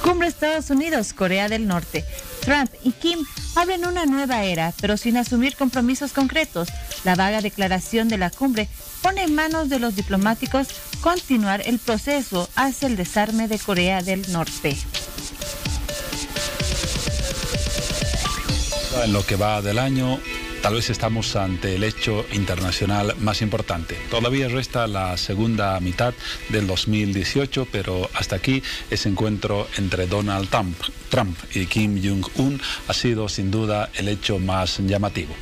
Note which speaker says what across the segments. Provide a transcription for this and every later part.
Speaker 1: Cumbre Estados Unidos-Corea del Norte. Trump y Kim abren una nueva era, pero sin asumir compromisos concretos. La vaga declaración de la cumbre pone en manos de los diplomáticos continuar el proceso hacia el desarme de Corea del Norte.
Speaker 2: En lo que va del año, tal vez estamos ante el hecho internacional más importante. Todavía resta la segunda mitad del 2018, pero hasta aquí ese encuentro entre Donald Trump y Kim Jong-un ha sido sin duda el hecho más llamativo.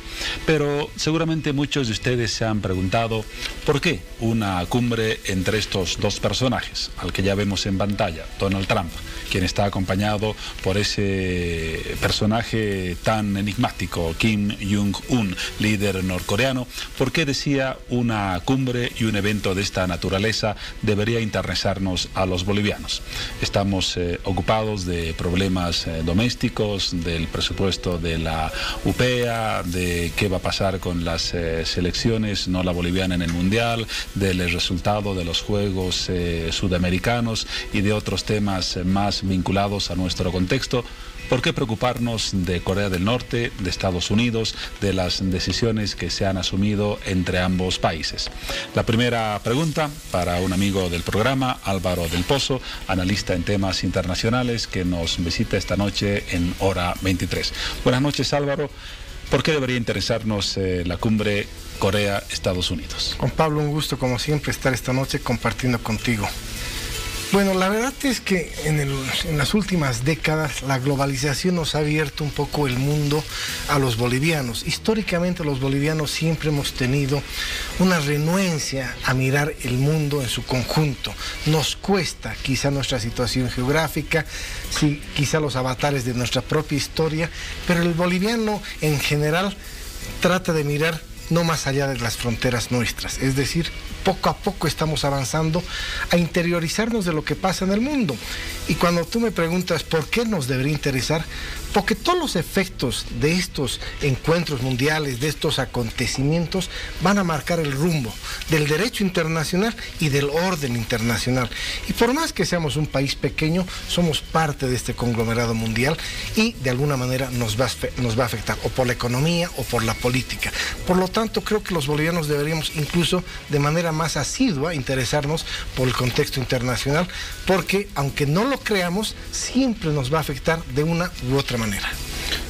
Speaker 2: Pero seguramente muchos de ustedes se han preguntado ¿por qué una cumbre entre estos dos personajes? Al que ya vemos en pantalla, Donald Trump, quien está acompañado por ese personaje tan enigmático, Kim Jong-un, líder norcoreano. ¿Por qué decía una cumbre y un evento de esta naturaleza debería interesarnos a los bolivianos? Estamos ocupados de problemas domésticos, del presupuesto de la UPEA, de qué va a pasar con las selecciones, no la boliviana en el Mundial, del resultado de los Juegos Sudamericanos y de otros temas más vinculados a nuestro contexto. ¿Por qué preocuparnos de Corea del Norte, de Estados Unidos, de las decisiones que se han asumido entre ambos países? La primera pregunta para un amigo del programa, Álvaro del Pozo, analista en temas internacionales, que nos visita esta noche en Hora 23. Buenas noches, Álvaro. ¿Por qué debería interesarnos la cumbre Corea-Estados Unidos?
Speaker 3: Juan Pablo, un gusto como siempre estar esta noche compartiendo contigo. Bueno, la verdad es que en las últimas décadas la globalización nos ha abierto un poco el mundo a los bolivianos. Históricamente los bolivianos siempre hemos tenido una renuencia a mirar el mundo en su conjunto. Nos cuesta quizá nuestra situación geográfica, sí, quizá los avatares de nuestra propia historia, pero el boliviano en general trata de mirar no más allá de las fronteras nuestras, es decir, poco a poco estamos avanzando a interiorizarnos de lo que pasa en el mundo. Y cuando tú me preguntas por qué nos debería interesar, porque todos los efectos de estos encuentros mundiales, de estos acontecimientos, van a marcar el rumbo del derecho internacional y del orden internacional. Y por más que seamos un país pequeño, somos parte de este conglomerado mundial y de alguna manera nos va a afectar, o por la economía o por la política. Por lo tanto, creo que los bolivianos deberíamos incluso de manera más asidua interesarnos por el contexto internacional, porque aunque no lo creamos, siempre nos va a afectar de una u otra manera.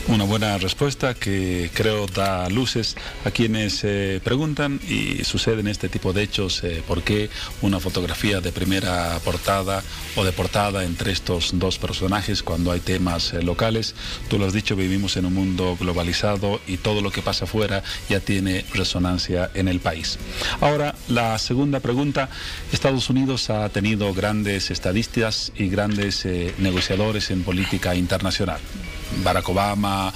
Speaker 2: Una buena respuesta que creo da luces a quienes preguntan, y suceden este tipo de hechos, por qué una fotografía de primera portada o de portada entre estos dos personajes cuando hay temas locales. Tú lo has dicho, vivimos en un mundo globalizado y todo lo que pasa afuera ya tiene resonancia en el país. Ahora, la segunda pregunta. Estados Unidos ha tenido grandes estadistas y grandes negociadores en política internacional. Barack Obama,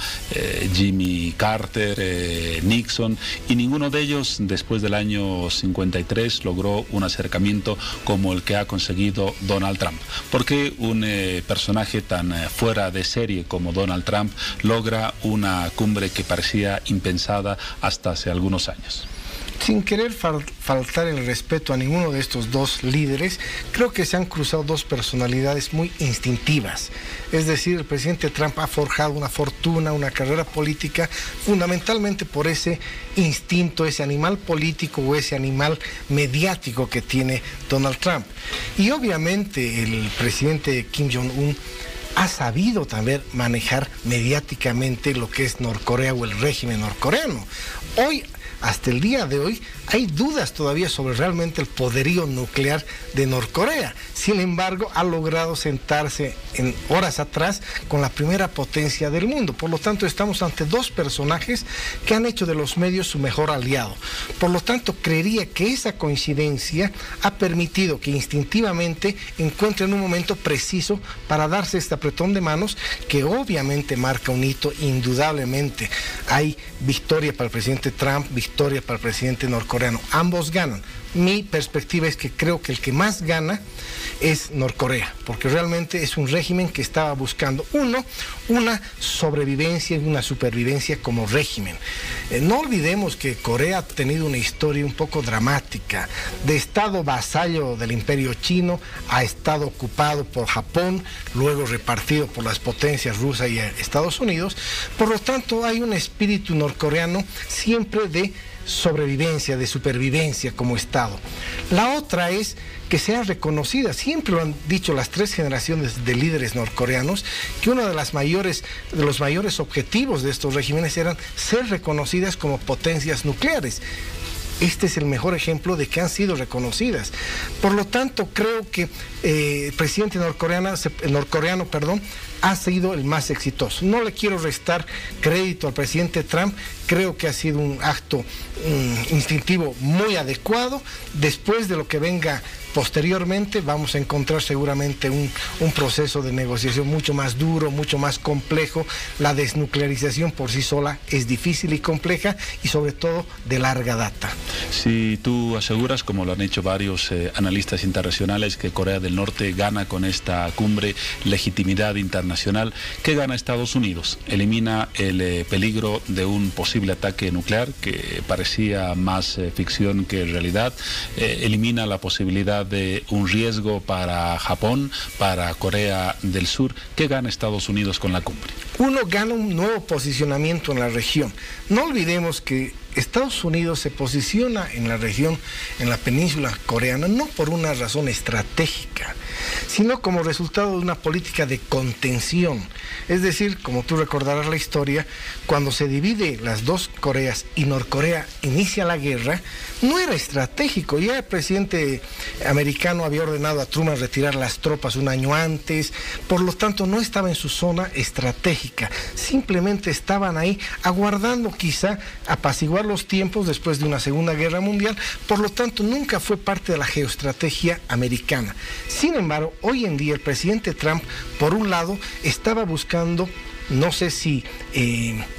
Speaker 2: Jimmy Carter, Nixon, y ninguno de ellos después del año 53 logró un acercamiento como el que ha conseguido Donald Trump. ¿Por qué un personaje tan fuera de serie como Donald Trump logra una cumbre que parecía impensada hasta hace algunos años?
Speaker 3: Sin querer faltar el respeto a ninguno de estos dos líderes, creo que se han cruzado dos personalidades muy instintivas. Es decir, el presidente Trump ha forjado una fortuna, una carrera política, fundamentalmente por ese instinto, ese animal político o ese animal mediático que tiene Donald Trump. Y obviamente el presidente Kim Jong-un ha sabido también manejar mediáticamente lo que es Norcorea o el régimen norcoreano. Hasta el día de hoy, hay dudas todavía sobre realmente el poderío nuclear de Norcorea. Sin embargo, ha logrado sentarse en horas atrás con la primera potencia del mundo. Por lo tanto, estamos ante dos personajes que han hecho de los medios su mejor aliado. Por lo tanto, creería que esa coincidencia ha permitido que instintivamente encuentren un momento preciso para darse este apretón de manos que obviamente marca un hito indudablemente. Hay victoria para el presidente Trump, victoria para el presidente norcoreano. Ambos ganan. mi perspectiva es que creo que el que más gana es Norcorea, porque realmente es un régimen que estaba buscando, una sobrevivencia y una supervivencia como régimen. No olvidemos que Corea ha tenido una historia un poco dramática, de estado vasallo del Imperio Chino a estado ocupado por Japón, luego repartido por las potencias Rusia y Estados Unidos. Por lo tanto, hay un espíritu norcoreano siempre de sobrevivencia, de supervivencia como Estado. La otra es que sea reconocida, siempre lo han dicho las tres generaciones de líderes norcoreanos, que uno de los mayores objetivos de estos regímenes eran ser reconocidas como potencias nucleares. Este es el mejor ejemplo de que han sido reconocidas. Por lo tanto, creo que el presidente norcoreano, ha sido el más exitoso. No le quiero restar crédito al presidente Trump, creo que ha sido un acto instintivo muy adecuado. Después de lo que venga posteriormente, vamos a encontrar seguramente un proceso de negociación mucho más duro, mucho más complejo. La desnuclearización por sí sola es difícil y compleja y sobre todo de larga data.
Speaker 2: Si tú aseguras, como lo han hecho varios analistas internacionales, que Corea del Norte gana con esta cumbre legitimidad internacional, ¿qué gana Estados Unidos? Elimina el peligro de un posible ataque nuclear, que parecía más ficción que realidad, elimina la posibilidad de un riesgo para Japón, para Corea del Sur. ¿Qué gana Estados Unidos con la cumbre?
Speaker 3: Uno, gana un nuevo posicionamiento en la región. No olvidemos que Estados Unidos se posiciona en la región, en la península coreana, no por una razón estratégica, sino como resultado de una política de contención. Es decir, como tú recordarás la historia, cuando se divide las dos Coreas y Norcorea inicia la guerra, no era estratégico. Ya el presidente americano había ordenado a Truman retirar las tropas un año antes, por lo tanto no estaba en su zona estratégica, simplemente estaban ahí aguardando quizá apaciguar los tiempos después de una Segunda Guerra Mundial, por lo tanto nunca fue parte de la geoestrategia americana. Sin embargo, hoy en día el presidente Trump, por un lado, estaba buscando, no sé si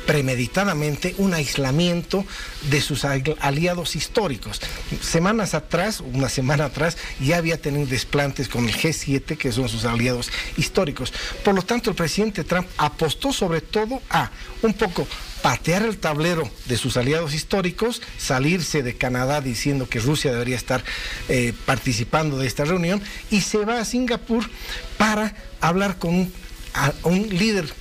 Speaker 3: premeditadamente, un aislamiento de sus aliados históricos. Una semana atrás, ya había tenido desplantes con el G7, que son sus aliados históricos. Por lo tanto, el presidente Trump apostó sobre todo a un poco patear el tablero de sus aliados históricos, salirse de Canadá diciendo que Rusia debería estar participando de esta reunión, y se va a Singapur para hablar con un líder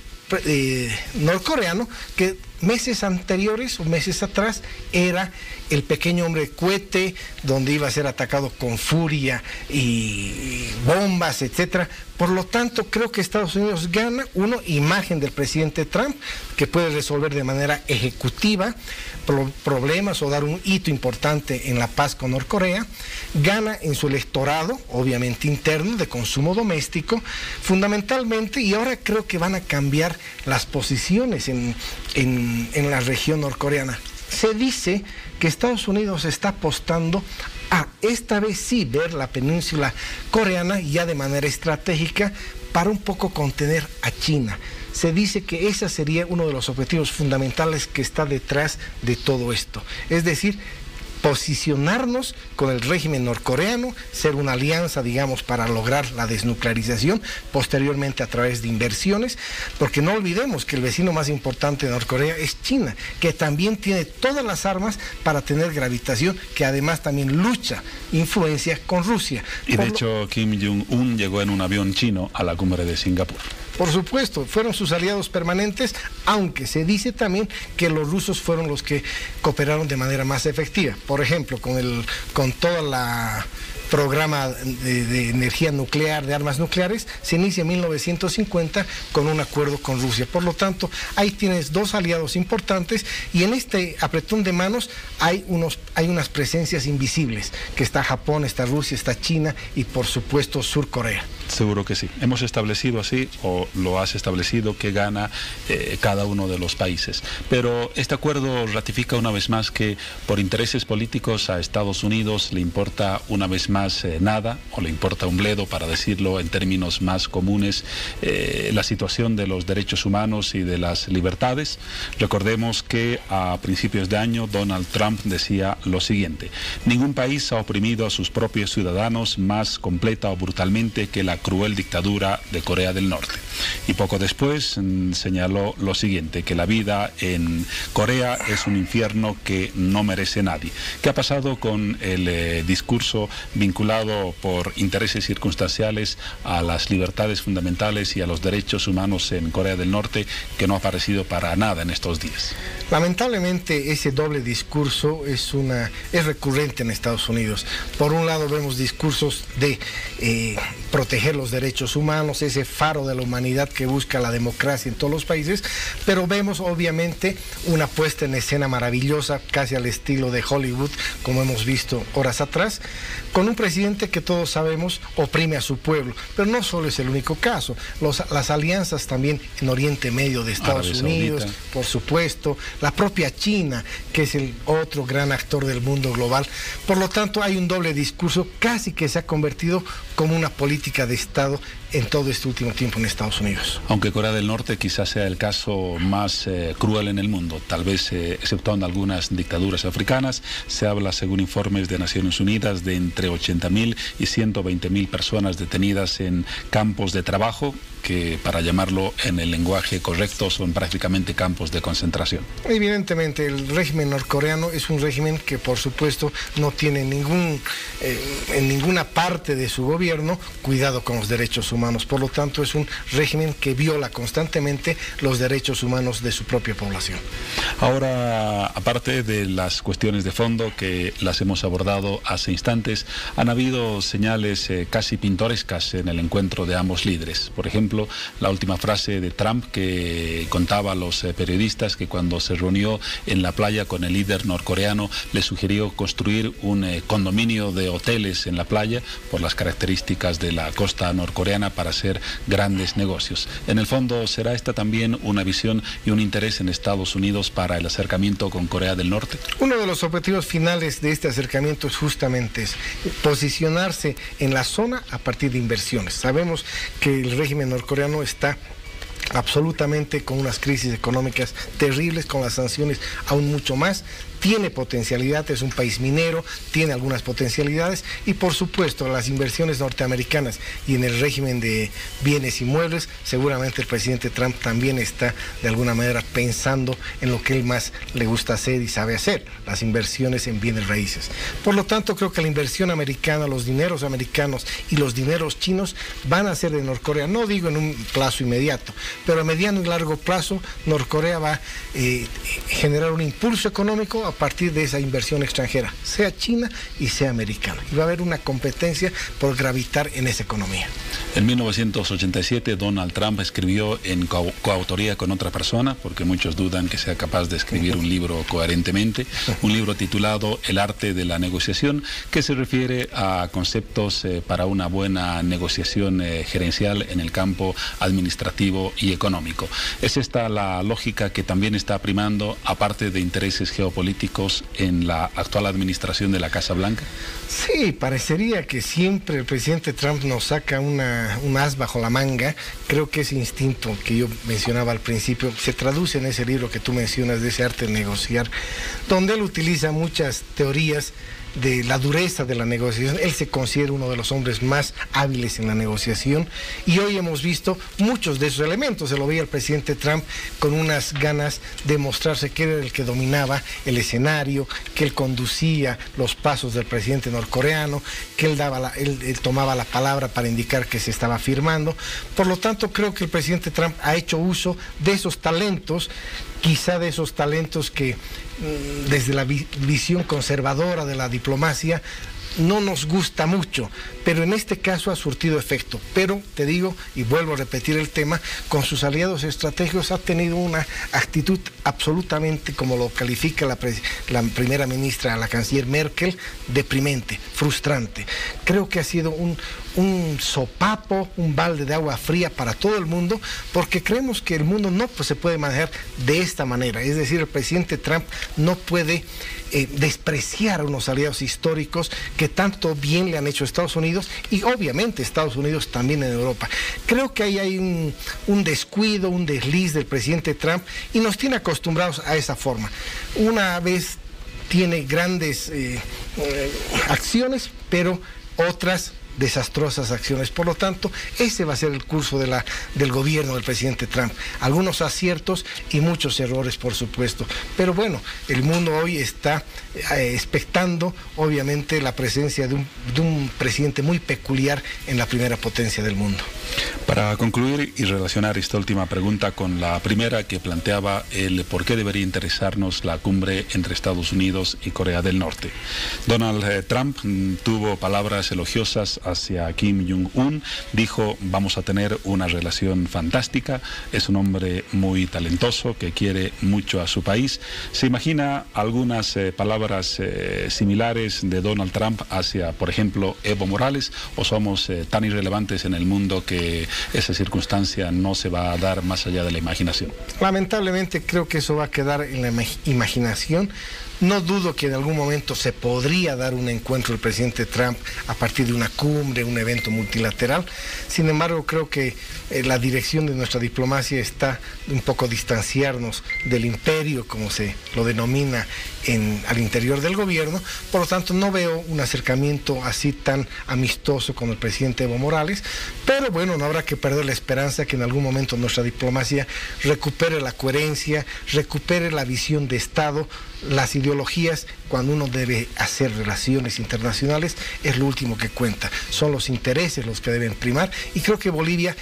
Speaker 3: norcoreano que meses anteriores o meses atrás era el pequeño hombre cohete, donde iba a ser atacado con furia y bombas, etcétera. Por lo tanto, creo que Estados Unidos gana, imagen del presidente Trump, que puede resolver de manera ejecutiva problemas o dar un hito importante en la paz con Norcorea. Gana en su electorado, obviamente interno, de consumo doméstico, fundamentalmente, y ahora creo que van a cambiar las posiciones en la región norcoreana. Se dice que Estados Unidos está apostando a esta vez sí ver la península coreana ya de manera estratégica para un poco contener a China. Se dice que ese sería uno de los objetivos fundamentales que está detrás de todo esto. Es decir, posicionarnos con el régimen norcoreano, ser una alianza, digamos, para lograr la desnuclearización, posteriormente a través de inversiones, porque no olvidemos que el vecino más importante de Norcorea es China, que también tiene todas las armas para tener gravitación, que además también lucha, influencia con Rusia.
Speaker 2: Y de hecho, Kim Jong-un llegó en un avión chino a la cumbre de Singapur.
Speaker 3: Por supuesto, fueron sus aliados permanentes, aunque se dice también que los rusos fueron los que cooperaron de manera más efectiva. Por ejemplo, con toda la programa de energía nuclear, de armas nucleares, se inicia en 1950 con un acuerdo con Rusia. Por lo tanto, ahí tienes dos aliados importantes, y en este apretón de manos hay unas presencias invisibles, que está Japón, está Rusia, está China y por supuesto Sur Corea.
Speaker 2: Seguro que sí. Hemos establecido así, o lo has establecido, que gana cada uno de los países. Pero este acuerdo ratifica una vez más que por intereses políticos a Estados Unidos le importa una vez más más nada, o le importa un bledo, para decirlo en términos más comunes, la situación de los derechos humanos y de las libertades. Recordemos que a principios de año Donald Trump decía lo siguiente: ningún país ha oprimido a sus propios ciudadanos más completa o brutalmente que la cruel dictadura de Corea del Norte. Y poco después señaló lo siguiente, que la vida en Corea es un infierno que no merece nadie. ¿Qué ha pasado con el discurso vinculado por intereses circunstanciales a las libertades fundamentales y a los derechos humanos en Corea del Norte, que no ha aparecido para nada en estos días?
Speaker 3: Lamentablemente ese doble discurso es recurrente en Estados Unidos. Por un lado vemos discursos de proteger los derechos humanos, ese faro de la humanidad que busca la democracia en todos los países, pero vemos obviamente una puesta en escena maravillosa, casi al estilo de Hollywood, como hemos visto horas atrás, con un presidente que todos sabemos oprime a su pueblo. Pero no solo es el único caso, las alianzas también en Oriente Medio de Estados Unidos, por supuesto, la propia China, que es el otro gran actor del mundo global. Por lo tanto, hay un doble discurso casi que se ha convertido como una política de Estado en todo este último tiempo en Estados Unidos.
Speaker 2: Aunque Corea del Norte quizás sea el caso más cruel en el mundo, tal vez exceptuando algunas dictaduras africanas, se habla, según informes de Naciones Unidas, de entre 80.000 y 120.000 personas detenidas en campos de trabajo, que, para llamarlo en el lenguaje correcto, son prácticamente campos de concentración.
Speaker 3: Evidentemente, el régimen norcoreano es un régimen que, por supuesto, no tiene en ninguna parte de su gobierno cuidado con los derechos humanos. Por lo tanto, es un régimen que viola constantemente los derechos humanos de su propia población.
Speaker 2: Ahora, aparte de las cuestiones de fondo que las hemos abordado hace instantes, han habido señales casi pintorescas en el encuentro de ambos líderes. Por ejemplo, la última frase de Trump, que contaba a los periodistas que cuando se reunió en la playa con el líder norcoreano le sugirió construir un condominio de hoteles en la playa por las características de la costa norcoreana para hacer grandes negocios. En el fondo, ¿será esta también una visión y un interés en Estados Unidos para el acercamiento con Corea del Norte?
Speaker 3: Uno de los objetivos finales de este acercamiento es justamente posicionarse en la zona a partir de inversiones. Sabemos que el régimen norcoreano está absolutamente con unas crisis económicas terribles, con las sanciones aún mucho más. Tiene potencialidad, es un país minero, tiene algunas potencialidades y, por supuesto, las inversiones norteamericanas y en el régimen de bienes inmuebles, seguramente el presidente Trump también está de alguna manera pensando en lo que él más le gusta hacer y sabe hacer, las inversiones en bienes raíces. Por lo tanto, creo que la inversión americana, los dineros americanos y los dineros chinos van a ser de Norcorea, no digo en un plazo inmediato, pero a mediano y largo plazo Norcorea va a generar un impulso económico a partir de esa inversión extranjera, sea china y sea americana. Y va a haber una competencia por gravitar en esa economía.
Speaker 2: En 1987 Donald Trump escribió en coautoría con otra persona, porque muchos dudan que sea capaz de escribir un libro coherentemente, un libro titulado El arte de la negociación, que se refiere a conceptos para una buena negociación gerencial en el campo administrativo y económico. ¿Es esta la lógica que también está primando, aparte de intereses geopolíticos, en la actual administración de la Casa Blanca?
Speaker 3: Sí, parecería que siempre el presidente Trump nos saca un as bajo la manga. Creo que ese instinto que yo mencionaba al principio se traduce en ese libro que tú mencionas, de ese arte de negociar, donde él utiliza muchas teorías de la dureza de la negociación. Él se considera uno de los hombres más hábiles en la negociación y hoy hemos visto muchos de esos elementos. Se lo veía el presidente Trump con unas ganas de mostrarse que era el que dominaba el escenario, que él conducía los pasos del presidente norcoreano, que él tomaba la palabra para indicar que se estaba firmando. Por lo tanto, creo que el presidente Trump ha hecho uso de esos talentos, quizá de esos talentos que desde la visión conservadora de la diplomacia no nos gusta mucho, pero en este caso ha surtido efecto. Pero te digo, y vuelvo a repetir el tema, con sus aliados estratégicos ha tenido una actitud absolutamente, como lo califica la primera ministra, la canciller Merkel, deprimente, frustrante. Creo que ha sido un sopapo, un balde de agua fría para todo el mundo, porque creemos que el mundo no se puede manejar de esta manera. Es decir, el presidente Trump no puede despreciar a unos aliados históricos que tanto bien le han hecho a Estados Unidos y obviamente Estados Unidos también en Europa. Creo que ahí hay un descuido, un desliz del presidente Trump y nos tiene acostumbrados a esa forma. Una vez tiene grandes acciones, pero otras desastrosas acciones. Por lo tanto, ese va a ser el curso del gobierno del presidente Trump. Algunos aciertos y muchos errores, por supuesto. Pero bueno, el mundo hoy está expectando, obviamente, la presencia de un presidente muy peculiar en la primera potencia del mundo.
Speaker 2: Para concluir y relacionar esta última pregunta con la primera que planteaba el por qué debería interesarnos la cumbre entre Estados Unidos y Corea del Norte. Donald Trump tuvo palabras elogiosas hacia Kim Jong-un, dijo: vamos a tener una relación fantástica, es un hombre muy talentoso que quiere mucho a su país. ¿Se imagina algunas palabras similares de Donald Trump hacia, por ejemplo, Evo Morales, o somos tan irrelevantes en el mundo que esa circunstancia no se va a dar más allá de la imaginación?
Speaker 3: Lamentablemente creo que eso va a quedar en la imaginación. No dudo que en algún momento se podría dar un encuentro del presidente Trump a partir de una cumbre, un evento multilateral. Sin embargo, creo que la dirección de nuestra diplomacia está un poco distanciarnos del imperio, como se lo denomina al interior del gobierno. Por lo tanto, no veo un acercamiento así tan amistoso con el presidente Evo Morales. Pero bueno, no habrá que perder la esperanza que en algún momento nuestra diplomacia recupere la coherencia, recupere la visión de Estado. Las ideologías, cuando uno debe hacer relaciones internacionales, es lo último que cuenta. Son los intereses los que deben primar, y creo que Bolivia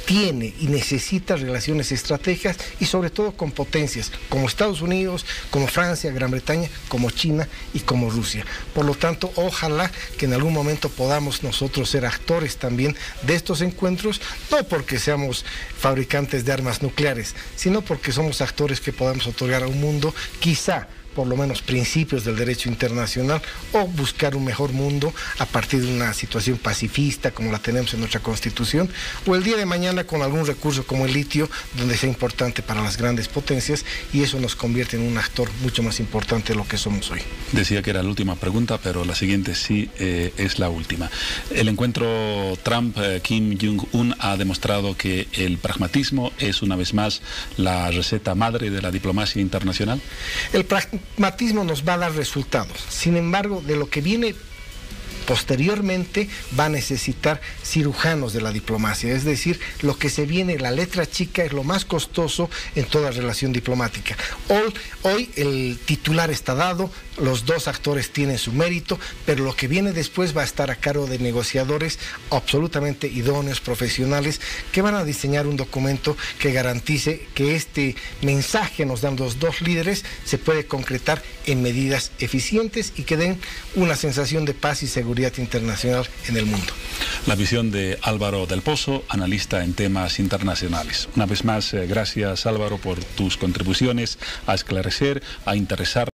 Speaker 3: tiene y necesita relaciones estratégicas y sobre todo con potencias como Estados Unidos, como Francia, Gran Bretaña, como China y como Rusia. Por lo tanto, ojalá que en algún momento podamos nosotros ser actores también de estos encuentros, no porque seamos fabricantes de armas nucleares, sino porque somos actores que podamos otorgar a un mundo quizá por lo menos principios del derecho internacional, o buscar un mejor mundo a partir de una situación pacifista como la tenemos en nuestra Constitución, o el día de mañana con algún recurso como el litio, donde sea importante para las grandes potencias, y eso nos convierte en un actor mucho más importante de lo que somos hoy.
Speaker 2: Decía que era la última pregunta, pero la siguiente sí es la última. El encuentro Trump-Kim Jong-un ha demostrado que el pragmatismo es una vez más la receta madre de la diplomacia internacional.
Speaker 3: El pragmatismo nos va a dar resultados. Sin embargo, de lo que viene posteriormente va a necesitar cirujanos de la diplomacia, es decir, lo que se viene, la letra chica, es lo más costoso en toda relación diplomática. Hoy el titular está dado, los dos actores tienen su mérito, pero lo que viene después va a estar a cargo de negociadores absolutamente idóneos, profesionales, que van a diseñar un documento que garantice que este mensaje que nos dan los dos líderes se puede concretar en medidas eficientes y que den una sensación de paz y seguridad internacional en el mundo.
Speaker 2: La visión de Álvaro del Pozo, analista en temas internacionales. Una vez más, gracias Álvaro por tus contribuciones a esclarecer, a interesar